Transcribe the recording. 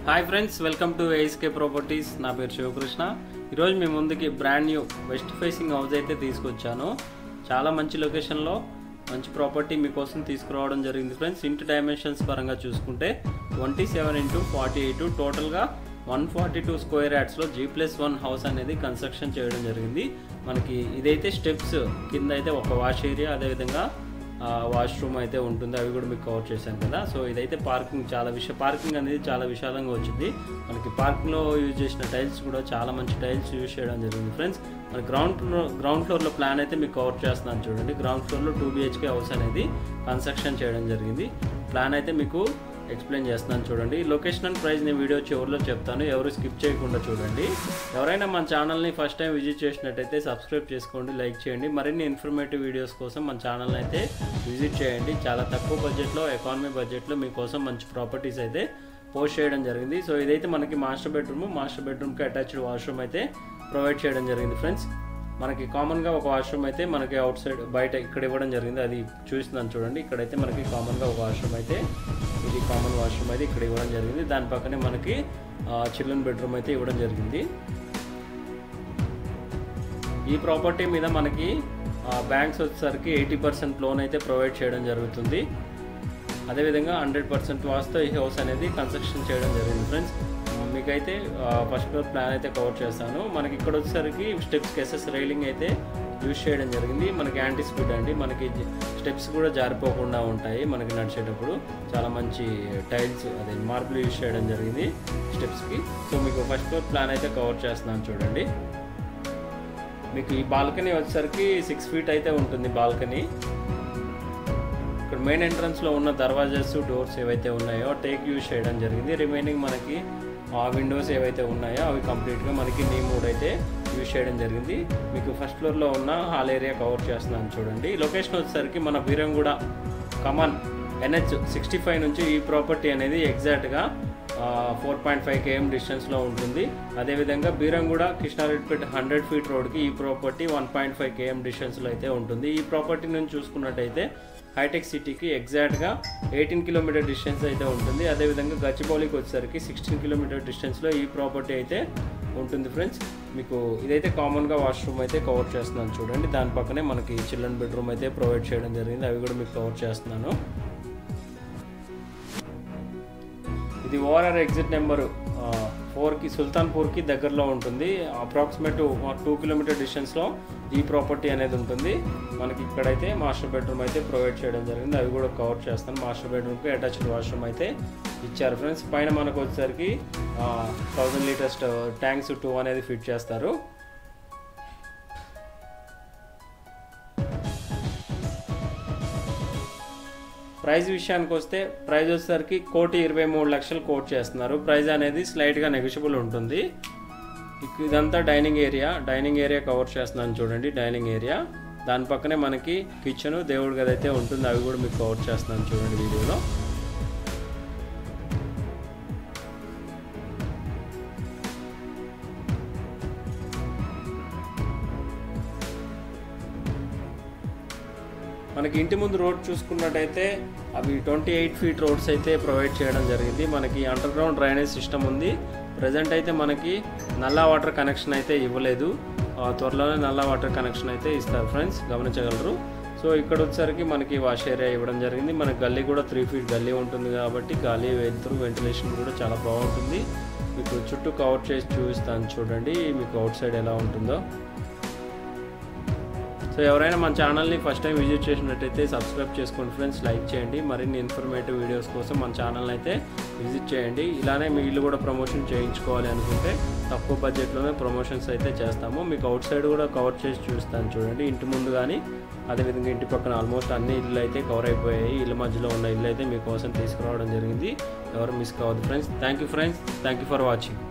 Hi friends, welcome to ASK properties. నా పేరు శివకృష్ణ. ఈరోజు మీ ముందుకి brand new west facing house అయితే తీసుకొచ్చాను. చాలా మంచి లొకేషన్లో మంచి ప్రాపర్టీ మీకోసం తీసుకురావడం జరిగింది ఫ్రెండ్స్. ఇంటి డైమెన్షన్స్ పరంగా చూసుకుంటే 27x48 టోటల్గా 142 స్క్వేర్ యార్డ్స్లో G+1 హౌస్ అనేది కన్స్ట్రక్షన్ చేయడం జరిగింది. మనకి ఇదైతే స్టెప్స్ కింద అయితే ఒక వాష్ ఏరియా, అదేవిధంగా వాష్రూమ్ అయితే ఉంటుంది. అవి కూడా మీకు కవర్ చేశాను కదా. సో ఇదైతే పార్కింగ్ పార్కింగ్ అనేది చాలా విశాలంగా వచ్చింది. మనకి పార్కింగ్లో యూజ్ చేసిన టైల్స్ కూడా చాలా మంచి టైల్స్ యూజ్ చేయడం జరిగింది ఫ్రెండ్స్. మన గ్రౌండ్ ఫ్లోర్లో ప్లాన్ అయితే మీకు కవర్ చేస్తున్నాను చూడండి. గ్రౌండ్ ఫ్లోర్లో 2 BHK హౌస్ అనేది కన్స్ట్రక్షన్ చేయడం జరిగింది. ప్లాన్ అయితే మీకు ఎక్స్ప్లెయిన్ చేస్తున్నాను చూడండి. లొకేషన్ అండ్ ప్రైస్ నేను వీడియో చివరిలో చెప్తాను, ఎవరు స్కిప్ చేయకుండా చూడండి. ఎవరైనా మన ఛానల్ని ఫస్ట్ టైం విజిట్ చేసినట్టయితే సబ్స్క్రైబ్ చేసుకోండి, లైక్ చేయండి. మరిన్ని ఇన్ఫర్మేటివ్ వీడియోస్ కోసం మన ఛానల్ని అయితే విజిట్ చేయండి. చాలా తక్కువ బడ్జెట్లో, ఎకానమీ బడ్జెట్లో మీకోసం మంచి ప్రాపర్టీస్ అయితే పోస్ట్ చేయడం జరిగింది. సో ఇదైతే మనకి మాస్టర్ బెడ్రూమ్కి అటాచ్డ్ వాష్రూమ్ అయితే ప్రొవైడ్ చేయడం జరిగింది ఫ్రెండ్స్. మనకి కామన్గా ఒక వాష్రూమ్ అయితే మనకి అవుట్ సైడ్ బయట ఇక్కడ ఇవ్వడం జరిగింది, అది చూస్తున్నాను చూడండి. ఇక్కడైతే మనకి కామన్గా ఒక వాష్రూమ్ అయితే, ఇది కామన్ వాష్రూమ్ అయితే ఇక్కడ ఇవ్వడం జరిగింది. దాని పక్కనే మనకి చిల్డ్రన్ బెడ్రూమ్ అయితే ఇవ్వడం జరిగింది. ఈ ప్రాపర్టీ మీద మనకి బ్యాంక్స్ వచ్చేసరికి 80% లోన్ అయితే ప్రొవైడ్ చేయడం జరుగుతుంది. అదేవిధంగా 100% వాస్తో ఈ హౌస్ అనేది కన్స్ట్రక్షన్ చేయడం జరిగింది ఫ్రెండ్స్. మీకైతే ఫస్ట్ ఫ్లోర్ ప్లాన్ అయితే కవర్ చేస్తాను. మనకి ఇక్కడ వచ్చేసరికి స్టెప్స్ కేసెస్ రైలింగ్ అయితే యూజ్ చేయడం జరిగింది. మనకి యాంటీ స్పీడ్ అండి, మనకి స్టెప్స్ కూడా జారిపోకుండా ఉంటాయి మనకి నడిచేటప్పుడు. చాలా మంచి టైల్స్, అదే మార్బుల్ యూజ్ చేయడం జరిగింది స్టెప్స్కి. సో మీకు ఫస్ట్ ఫ్లోర్ ప్లాన్ అయితే కవర్ చేస్తున్నాను చూడండి. మీకు ఈ బాల్కనీ వచ్చేసరికి 6 feet అయితే ఉంటుంది బాల్కనీ. ఇక్కడ మెయిన్ ఎంట్రన్స్లో ఉన్న దర్వాజాస్, డోర్స్ ఏవైతే ఉన్నాయో టేక్ యూజ్ చేయడం జరిగింది. రిమైనింగ్ మనకి విండోస్ ఏవైతే ఉన్నాయో అవి కంప్లీట్గా మనకి నీమూడ్ అయితే యూజ్ చేయడం జరిగింది. మీకు ఫస్ట్ ఫ్లోర్లో ఉన్న హాల్ ఏరియా కవర్ చేస్తున్నాను చూడండి. లొకేషన్ వచ్చేసరికి మన బీరంగూడ కమాన్ NH65 నుంచి ఈ ప్రాపర్టీ అనేది ఎగ్జాక్ట్గా 4.5 km డిస్టెన్స్లో ఉంటుంది. అదేవిధంగా బీరంగూడ కృష్ణారెడ్డిపేట 100 feet రోడ్కి ఈ ప్రాపర్టీ 1.5 km డిస్టెన్స్లో అయితే ఉంటుంది. ఈ ప్రాపర్టీ నుంచి చూసుకున్నట్టయితే హైటెక్ సిటీకి ఎగ్జాక్ట్గా 18 km డిస్టెన్స్ అయితే ఉంటుంది. అదేవిధంగా గచ్చిబౌలికి వచ్చేసరికి 16 km డిస్టెన్స్లో ఈ ప్రాపర్టీ అయితే ఉంటుంది ఫ్రెండ్స్. మీకు ఇదైతే కామన్గా వాష్రూమ్ అయితే కవర్ చేస్తున్నాను చూడండి. దాని పక్కనే మనకి చిల్డ్రన్ బెడ్రూమ్ అయితే ప్రొవైడ్ చేయడం జరిగింది, అవి కూడా మీకు కవర్ చేస్తున్నాను. ఇది ఓఆర్ఆర్ ఎగ్జిట్ నెంబర్ 4కి సుల్తాన్పూర్కి దగ్గరలో ఉంటుంది. అప్రాక్సిమేట్ 2 km డిస్టెన్స్లో ఈ ప్రాపర్టీ అనేది ఉంటుంది. మనకి ఇక్కడైతే మాస్టర్ బెడ్రూమ్ అయితే ప్రొవైడ్ చేయడం జరిగింది, అవి కూడా కవర్ చేస్తాను. మాస్టర్ బెడ్రూమ్కి అటాచ్డ్ వాష్రూమ్ అయితే ఇచ్చారు ఫ్రెండ్స్. పైన మనకు వచ్చేసరికి 1000 liters ట్యాంక్స్ 2 అనేది ఫిట్ చేస్తారు. ప్రైస్ విషయానికి వస్తే ప్రైస్ వచ్చేసరికి 1,23,00,000 కోట్ చేస్తున్నారు. ప్రైస్ అనేది స్లైట్గా నెగోషియబుల్ ఉంటుంది. ఇదంతా డైనింగ్ ఏరియా కవర్ చేస్తున్నాను చూడండి. డైనింగ్ ఏరియా, దాని పక్కనే మనకి కిచెన్, దేవుడి గది అయితే ఉంటుంది, అవి కూడా మీకు కవర్ చేస్తున్నాను చూడండి వీడియోలో. మనకి ఇంటి ముందు రోడ్ చూసుకున్నట్టయితే అవి 28 feet రోడ్స్ అయితే ప్రొవైడ్ చేయడం జరిగింది. మనకి అండర్ గ్రౌండ్ డ్రైనేజ్ సిస్టమ్ ఉంది. ప్రజెంట్ అయితే మనకి నల్లా వాటర్ కనెక్షన్ అయితే ఇవ్వలేదు, త్వరలోనే నల్లా వాటర్ కనెక్షన్ అయితే ఇస్తారు ఫ్రెండ్స్, గమనించగలరు. సో ఇక్కడ వచ్చేసరికి మనకి వాష్ ఏరియా ఇవ్వడం జరిగింది. మనకి గల్లీ కూడా 3 feet గల్లీ ఉంటుంది కాబట్టి గాలి వెళ్తురు, వెంటిలేషన్ కూడా చాలా బాగుంటుంది. మీకు చుట్టూ కవర్ చేసి చూపిస్తాను చూడండి మీకు అవుట్ సైడ్ ఎలా ఉంటుందో. సో ఎవరైనా మన ఛానల్ని ఫస్ట్ టైం విజిట్ చేసినట్టయితే సబ్స్క్రైబ్ చేసుకోండి ఫ్రెండ్స్, లైక్ చేయండి. మరిన్ని ఇన్ఫర్మేటివ్ వీడియోస్ కోసం మన ఛానల్ని అయితే విజిట్ చేయండి. ఇలానే మీ ఇల్లు కూడా ప్రమోషన్ చేయించుకోవాలి అనుకుంటే తక్కువ బడ్జెట్లోనే ప్రమోషన్స్ అయితే చేస్తాము. మీకు అవుట్ సైడ్ కూడా కవర్ చేసి చూస్తాను చూడండి. ఇంటి ముందు కానీ అదేవిధంగా ఇంటి పక్కన ఆల్మోస్ట్ అన్ని ఇల్లు అయితే కవర్ అయిపోయాయి. ఇళ్ళ మధ్యలో ఉన్న ఇల్లు అయితే మీకోసం తీసుకురావడం జరిగింది. ఎవరు మిస్ కావద్దు friends. Thank you for watching.